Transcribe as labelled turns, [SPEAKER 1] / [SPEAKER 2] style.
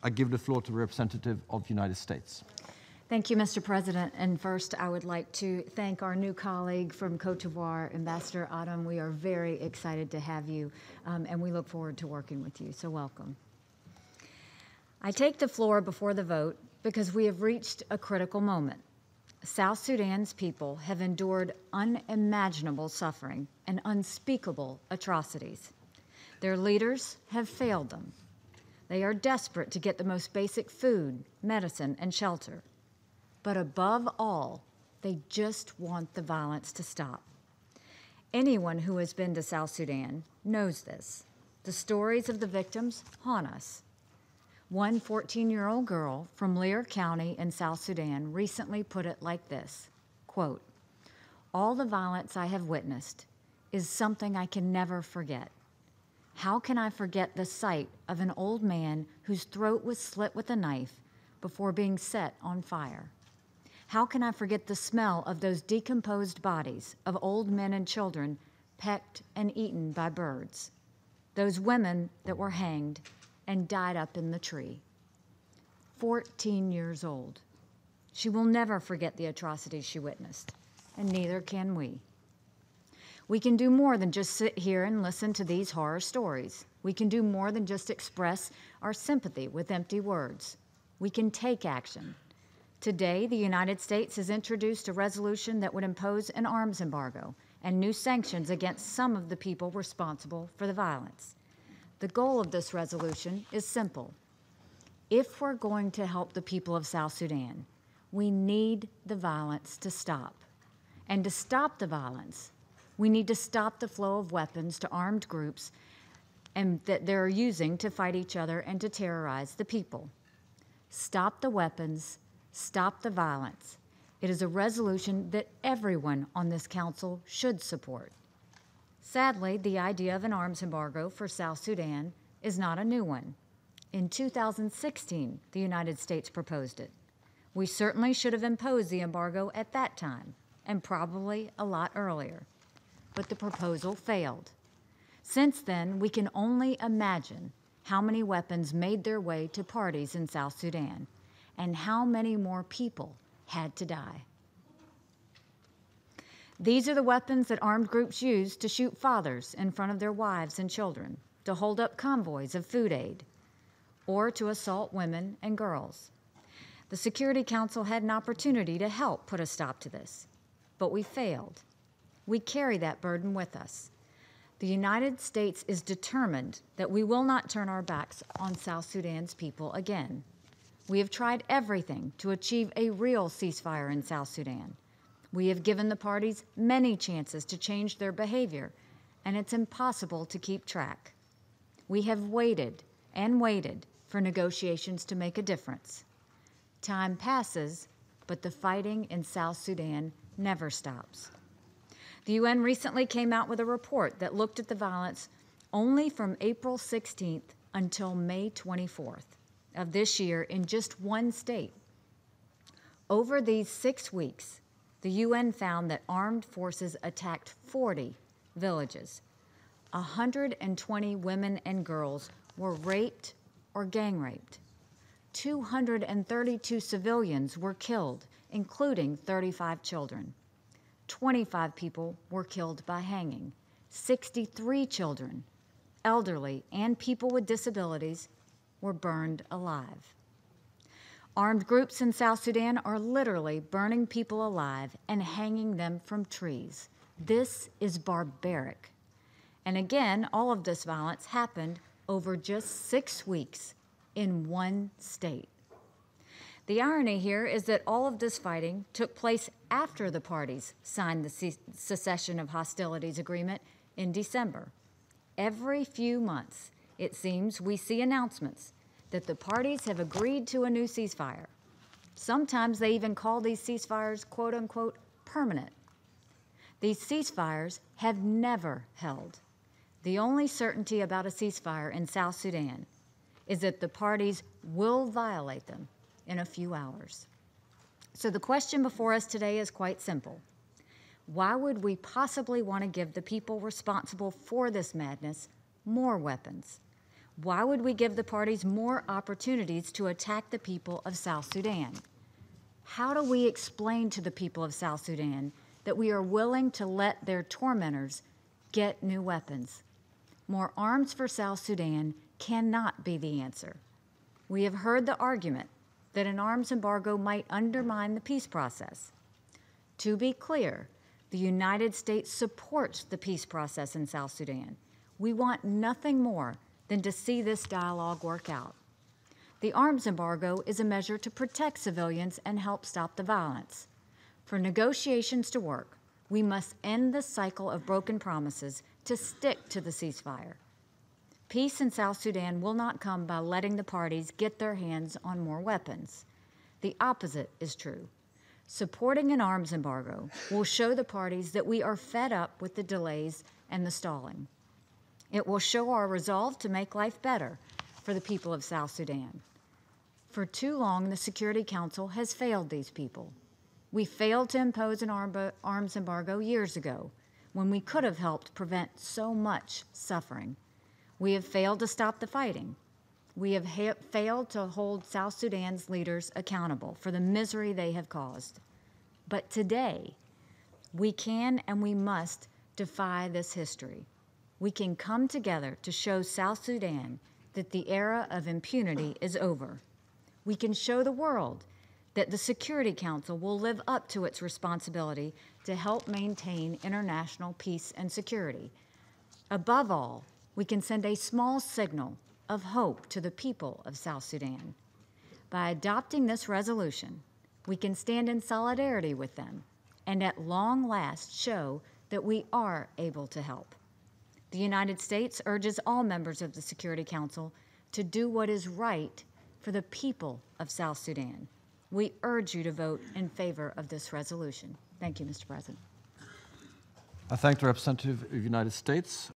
[SPEAKER 1] I give the floor to the representative of the United States.
[SPEAKER 2] Thank you, Mr. President. And first, I would like to thank our new colleague from Côte d'Ivoire, Ambassador Adam. We are very excited to have you, and we look forward to working with you. So welcome. I take the floor before the vote because we have reached a critical moment. South Sudan's people have endured unimaginable suffering and unspeakable atrocities. Their leaders have failed them. They are desperate to get the most basic food, medicine, and shelter. But above all, they just want the violence to stop. Anyone who has been to South Sudan knows this. The stories of the victims haunt us. One 14-year-old girl from Lear County in South Sudan recently put it like this, quote, "All the violence I have witnessed is something I can never forget. How can I forget the sight of an old man whose throat was slit with a knife before being set on fire? How can I forget the smell of those decomposed bodies of old men and children pecked and eaten by birds? Those women that were hanged and died up in the tree." 14 years old. She will never forget the atrocities she witnessed, and neither can we. We can do more than just sit here and listen to these horror stories. We can do more than just express our sympathy with empty words. We can take action. Today, the United States has introduced a resolution that would impose an arms embargo and new sanctions against some of the people responsible for the violence. The goal of this resolution is simple. If we're going to help the people of South Sudan, we need the violence to stop. And to stop the violence, we need to stop the flow of weapons to armed groups and that they're using to fight each other and to terrorize the people. Stop the weapons, stop the violence. It is a resolution that everyone on this council should support. Sadly, the idea of an arms embargo for South Sudan is not a new one. In 2016, the United States proposed it. We certainly should have imposed the embargo at that time, and probably a lot earlier. But the proposal failed. Since then, we can only imagine how many weapons made their way to parties in South Sudan, and how many more people had to die. These are the weapons that armed groups use to shoot fathers in front of their wives and children, to hold up convoys of food aid, or to assault women and girls. The Security Council had an opportunity to help put a stop to this, but we failed. We carry that burden with us. The United States is determined that we will not turn our backs on South Sudan's people again. We have tried everything to achieve a real ceasefire in South Sudan. We have given the parties many chances to change their behavior, and it's impossible to keep track. We have waited and waited for negotiations to make a difference. Time passes, but the fighting in South Sudan never stops. The UN recently came out with a report that looked at the violence only from April 16th until May 24th of this year in just one state. Over these 6 weeks, the UN found that armed forces attacked 40 villages. 120 women and girls were raped or gang raped. 232 civilians were killed, including 35 children. 25 people were killed by hanging. 63 children, elderly, and people with disabilities were burned alive. Armed groups in South Sudan are literally burning people alive and hanging them from trees. This is barbaric. And again, all of this violence happened over just 6 weeks in one state. The irony here is that all of this fighting took place after the parties signed the cessation of hostilities agreement in December. Every few months, it seems, we see announcements that the parties have agreed to a new ceasefire. Sometimes they even call these ceasefires, quote unquote, permanent. These ceasefires have never held. The only certainty about a ceasefire in South Sudan is that the parties will violate them in a few hours. So the question before us today is quite simple. Why would we possibly want to give the people responsible for this madness more weapons? Why would we give the parties more opportunities to attack the people of South Sudan? How do we explain to the people of South Sudan that we are willing to let their tormentors get new weapons? More arms for South Sudan cannot be the answer. We have heard the argument that an arms embargo might undermine the peace process. To be clear, the United States supports the peace process in South Sudan. We want nothing more than to see this dialogue work out. The arms embargo is a measure to protect civilians and help stop the violence. For negotiations to work, we must end the cycle of broken promises to stick to the ceasefire. Peace in South Sudan will not come by letting the parties get their hands on more weapons. The opposite is true. Supporting an arms embargo will show the parties that we are fed up with the delays and the stalling. It will show our resolve to make life better for the people of South Sudan. For too long, the Security Council has failed these people. We failed to impose an arms embargo years ago when we could have helped prevent so much suffering. We have failed to stop the fighting. We have failed to hold South Sudan's leaders accountable for the misery they have caused. But today, we can and we must defy this history. We can come together to show South Sudan that the era of impunity is over. We can show the world that the Security Council will live up to its responsibility to help maintain international peace and security. Above all, we can send a small signal of hope to the people of South Sudan. By adopting this resolution, we can stand in solidarity with them and at long last show that we are able to help. The United States urges all members of the Security Council to do what is right for the people of South Sudan. We urge you to vote in favor of this resolution. Thank you, Mr. President.
[SPEAKER 1] I thank the representative of the United States.